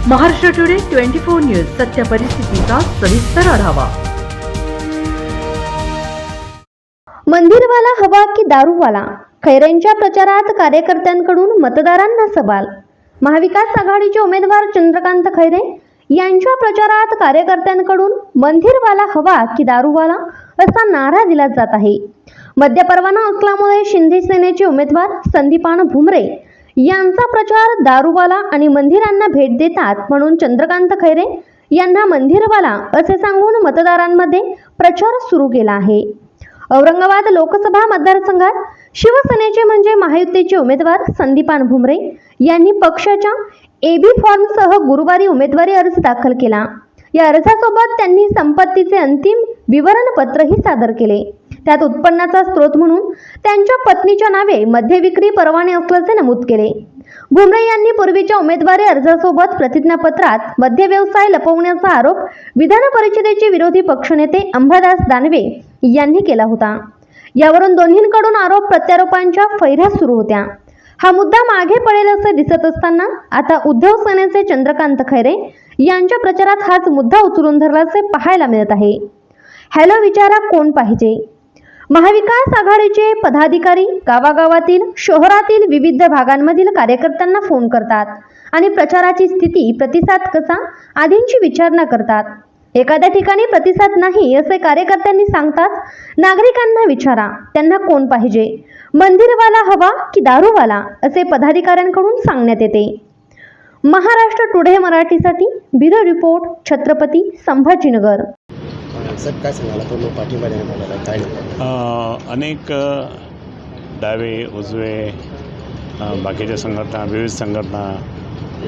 Maharashtra today 24 news सत्य परिस्थितीचा सविस्तर आढावा। मंदिरवाला हवा की दारूवाला, खैरेंच्या प्रचारात कार्यकर्त्यांकडून मतदारांना सवाल। महाविकास आघाडीचे उमेदवार चंद्रकांत खैरे यांच्या प्रचारात कार्यकर्त्यांकडून मंदिरवाला हवा की दारूवाला असा नारा दिला जात आहे। मद्य परवाना असल्यामुळे शिंदे सेनेचे उमेदवार संदीपान भुमरे यांचा प्रचार दारूवाला आणि मंदिरांना भेट देतात म्हणून चंद्रकांत खैरे यांना मंदिरवाला असे सांगून मतदारांमध्ये प्रचार सुरू केला आहे। औरंगाबाद लोकसभा मतदारसंघात शिवसेनेचे म्हणजे महायुतीचे उमेदवार संदीपान भुमरे यांनी पक्षाच्या एबी फॉर्मसह गुरुवारी उमेदवारी अर्ज दाखल केला। या अर्जासोबत त्यांनी संपत्तीचे अंतिम विवरणपत्रही सादर केले। त्यात उत्पन्नाचा स्रोत म्हणून त्यांच्या पत्नीच्या नावे मद्य विक्री परवाने असल्याचे नमूद केले। भुमरे यांनी पूर्वीच्या उमेदवारी अर्जासोबत प्रतिज्ञापत्रात मद्य व्यवसाय लपवण्याचा आरोप विधान परिषदेचे विरोधी पक्षनेते अंबादास दानवे यांनी केला होता। यावरून दोन्हींकडून आरोप प्रत्यारोपांच्या फैऱ्या सुरू होत्या। हा मुद्दा मागे पडेल असे दिसत असताना आता उद्धव सेनेचे चंद्रकांत खैरे यांच्या प्रचारात हाच मुद्दा उचलून धरल्याचे पाहायला मिळत आहे। हॅलो विचारा कोण पाहिजे। महाविकास आघाडीचे पदाधिकारी गावागावातील शहरातील विविध भागांमधील कार्यकर्त्यांना फोन करतात आणि प्रचाराची स्थिती प्रतिसाद कसा आदींची विचारणा करतात। एखाद्या ठिकाणी प्रतिसाद नाही असे कार्यकर्त्यांनी सांगतात नागरिकांना विचारा त्यांना कोण पाहिजे, मंदिरवाला हवा की दारूवाला असे पदाधिकाऱ्यांकडून सांगण्यात येते। महाराष्ट्र टुडे मराठीसाठी bureau report Chhatrapati Sambhajinagar. Sir काय सांगायला तो पाठिंबा देण्यात आलेला काय? अनेक डावे उजवे बाकीच्या संघटना विविध संघटना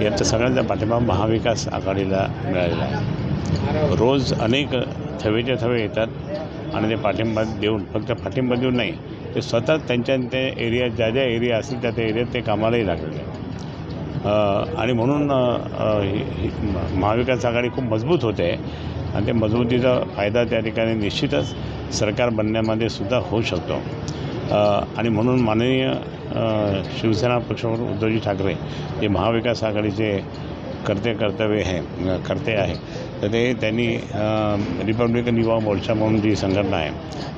यांच्या सगळ्यांचा पाठिंबा महाविकास आघाडीला मिळालेला आहे। रोज अनेक थवेचे थवे येतात आणि ते पाठिंबा देऊन फक्त पाठिंबा देऊन नाही ते स्वतः त्यांच्या त्या एरियात ज्या ज्या एरिया असतील त्या त्या एरियात ते कामालाही लागलेले आहेत आणि म्हणून महाविकास आघाडी खूप मजबूत होते आणि ते मजबूतीचा फायदा त्या ठिकाणी निश्चितच सरकार बनण्यामध्ये सुद्धा होऊ शकतो आणि म्हणून माननीय शिवसेना पक्षप्रमुख उद्धवजी ठाकरे जे महाविकास आघाडीचे करते आहे तर ते त्यांनी रिपब्लिकन युवा मोर्चा म्हणून जी संघटना आहे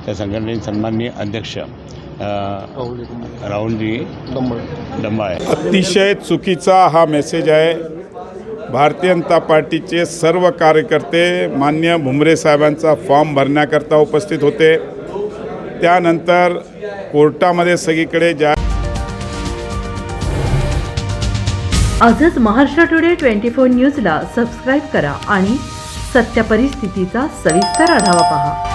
त्या संघटनेचे सन्माननीय अध्यक्ष राहुलजी डंबा आहे। अतिशय चुकीचा हा मेसेज आहे। भारतीय जनता पार्टीचे सर्व कार्यकर्ते मान्य भुमरे साहेबांचा फॉर्म भरण्याकरता उपस्थित होते। त्यानंतर कोर्टामध्ये सगळीकडे आजच महाराष्ट्र टुडे 24 न्यूजला सबस्क्राईब करा आणि सत्य परिस्थितीचा सविस्तर आढावा पहा।